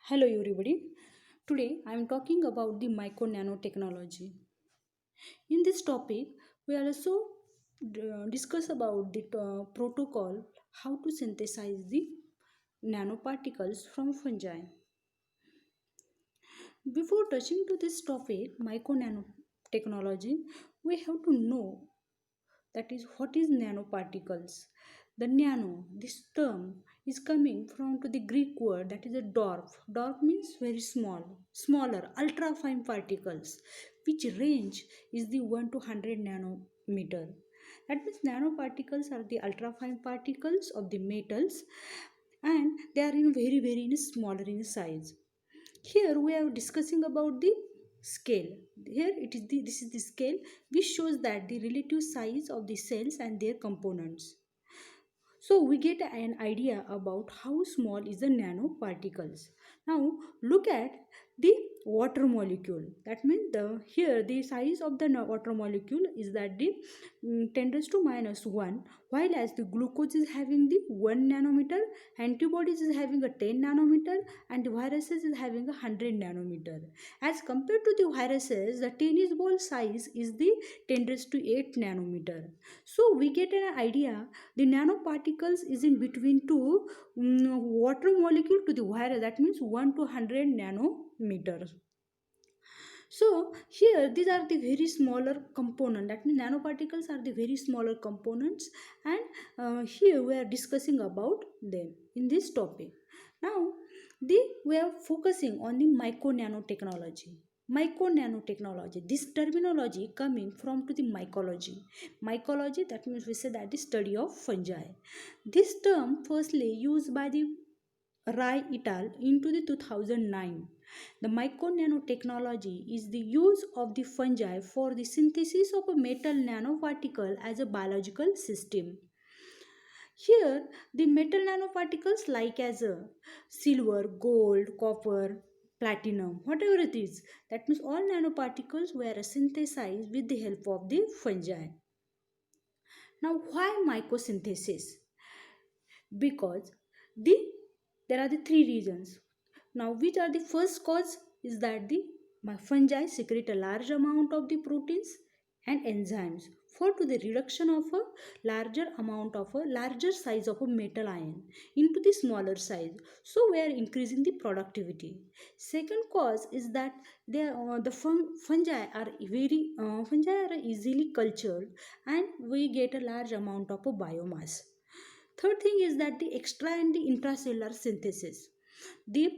Hello everybody. Today I am talking about the micro nanotechnology. In this topic, we also discuss about the protocol how to synthesize the nanoparticles from fungi. Before touching to this topic, micro nanotechnology, we have to know that is what is nanoparticles. The nano, this term is coming from to the Greek word that is a dwarf. Dwarf means very small, smaller, ultra fine particles, which range is the 1 to 100 nanometer. That means nanoparticles are the ultra fine particles of the metals, and they are in very in smaller in size. Here we are discussing about the scale. Here it is the this is the scale which shows that the relative size of the cells and their components. So we get an idea about how small is the nanoparticles. Now look at the water molecule. That means the here the size of the water molecule is that the 10 raised to minus 1, while as the glucose is having the 1 nanometer, antibodies is having a 10 nanometer, and the viruses is having a 100 nanometer. As compared to the viruses, the tennis ball size is the 10 raised to 8 nanometer. So we get an idea the nanoparticles is in between two water molecule to the virus, that means 1 to 100 nanometers. So here these are the very smaller component, that means nanoparticles are the very smaller components, and here we are discussing about them in this topic. Now we are focusing on the micro nanotechnology. Micro nanotechnology, this terminology coming from to the mycology. Mycology, that means we say that the study of fungi. This term firstly used by the Rai et al. Into the 2009. The micro nanotechnology is the use of the fungi for the synthesis of a metal nanoparticle as a biological system. Here, the metal nanoparticles like as a silver, gold, copper, platinum, whatever it is, that means all nanoparticles were synthesized with the help of the fungi. Now, why microsynthesis? Because the there are the three reasons. Now, which are the first cause is that the fungi secrete a large amount of the proteins and enzymes for to the reduction of a larger size of a metal ion into the smaller size. So we are increasing the productivity. Second cause is that fungi are fungi are easily cultured, and we get a large amount of a biomass. Third thing is that the extra and the intracellular synthesis. The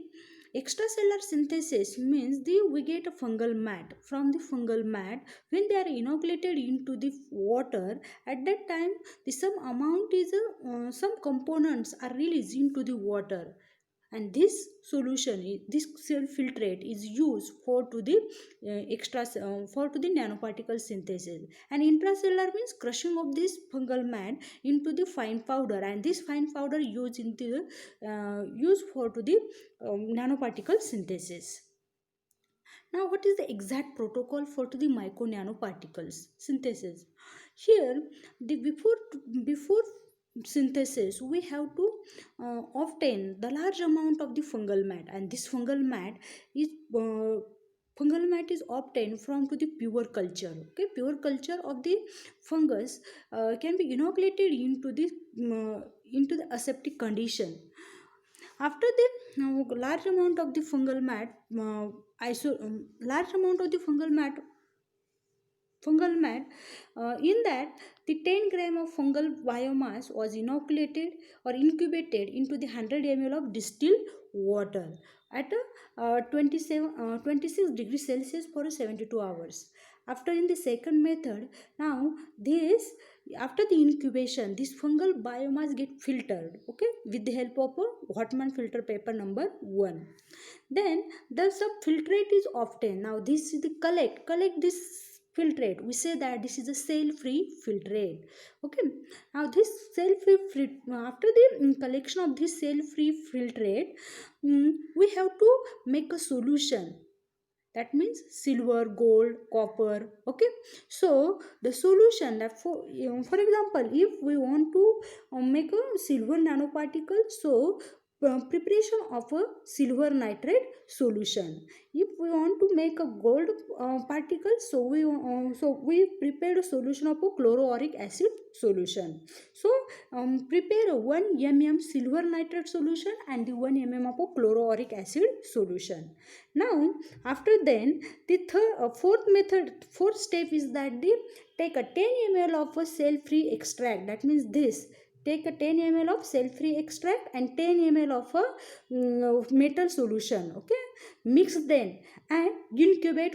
extracellular synthesis means we get a fungal mat. From the fungal mat, when they are inoculated into the water, at that time some components are released into the water, and this solution this cell filtrate is used for to the for to the nanoparticle synthesis. And intracellular means crushing of this fungal mat into the fine powder, and this fine powder used for to the nanoparticle synthesis. Now, what is the exact protocol for to the micro nanoparticles synthesis? Here, the before synthesis, we have to obtain the large amount of the fungal mat, and this is uh, fungal mat is obtained from to the pure culture. Okay, pure culture of the fungus can be inoculated into the aseptic condition. After the large amount of the fungal mat, large amount of the fungal mat, in that the 10 gram of fungal biomass was inoculated or incubated into the 100 ml of distilled water at a 26 degrees Celsius for 72 hours. After in the second method, now this after the incubation, this fungal biomass get filtered, okay, with the help of a Hotman filter paper number 1. Then the some filtrate is obtained. Now this is the collect this filtrate. We say that this is a cell free filtrate. Okay, now this cell free after the collection of this cell free filtrate, we have to make a solution, that means silver, gold, copper. Okay, so the solution that for example, if we want to make a silver nanoparticle, so preparation of a silver nitrate solution. If we want to make a gold particle, so we prepared a solution of a chloroauric acid solution. So prepare a 1 mm silver nitrate solution and the 1 mm of a chloroauric acid solution. Now after then the fourth step is that the take a 10 ml of a cell free extract. That means this, take a 10 ml of cell free extract and 10 ml of a metal solution. Okay, mix them and incubate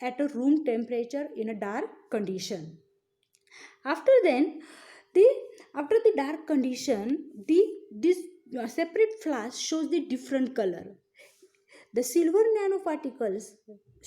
at a room temperature in a dark condition. After then the after the dark condition, the this separate flask shows the different color. The silver nanoparticles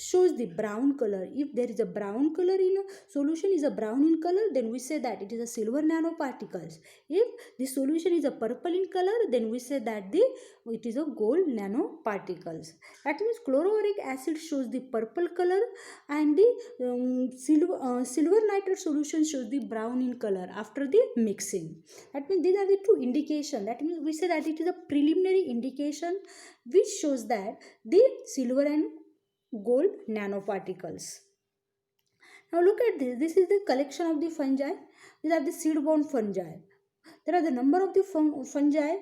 shows the brown color. If there is a brown color in a solution, is a brown in color, then we say that it is a silver nanoparticles. If the solution is a purple in color, then we say that it is a gold nanoparticles. That means chloroauric acid shows the purple color and the silver nitrate solution shows the brown in color after the mixing. That means these are the two indication. That means we say that it is a preliminary indication which shows that the silver and gold nanoparticles. Now look at this. This is the collection of the fungi. These are the seed-borne fungi. There are the number of the fungi.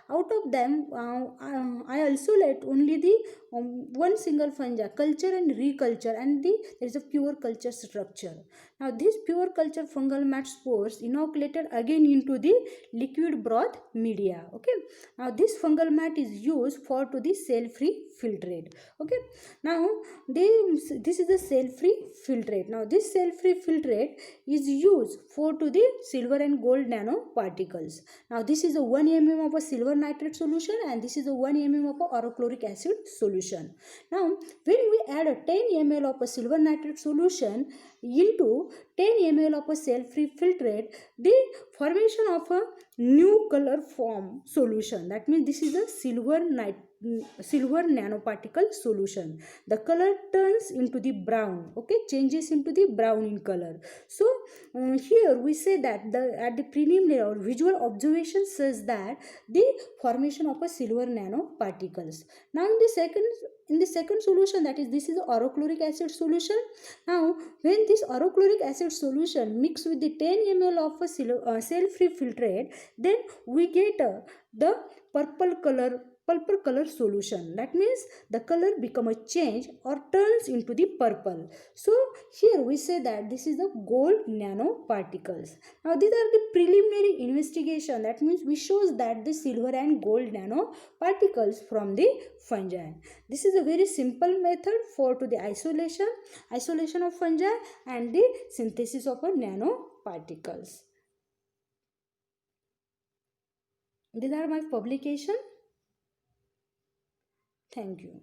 Out of them, I isolate only the one single fungi, culture and reculture, and there is a pure culture structure. Now this pure culture fungal mat spores inoculated again into the liquid broth media. Okay, now this fungal mat is used for to the cell free filtrate. Okay, now this is the cell free filtrate. Now this cell free filtrate is used for to the silver and gold nanoparticles. Now this is a 1 mm of a silver nitrate solution and this is a 1 mm of a orochloric acid solution. Now when we add a 10 ml of a silver nitrate solution into 10 ml of a cell free filtrate, the formation of a new color form solution. That means this is a silver nanoparticle solution. The color turns into the brown. Okay, changes into the brown in color. So here we say that at the preliminary or visual observation says that the formation of a silver nanoparticles. Now in the second solution, that is this is orochloric acid solution. Now when this orochloric acid solution mixed with the 10 ml of a cell free filtrate, then we get the purple color solution. That means the color become a change or turns into the purple. So here we say that this is the gold nanoparticles. Now these are the preliminary investigation. That means we shows that the silver and gold nanoparticles from the fungi. This is a very simple method for to the isolation of fungi and the synthesis of a nanoparticles. These are my publication. Thank you.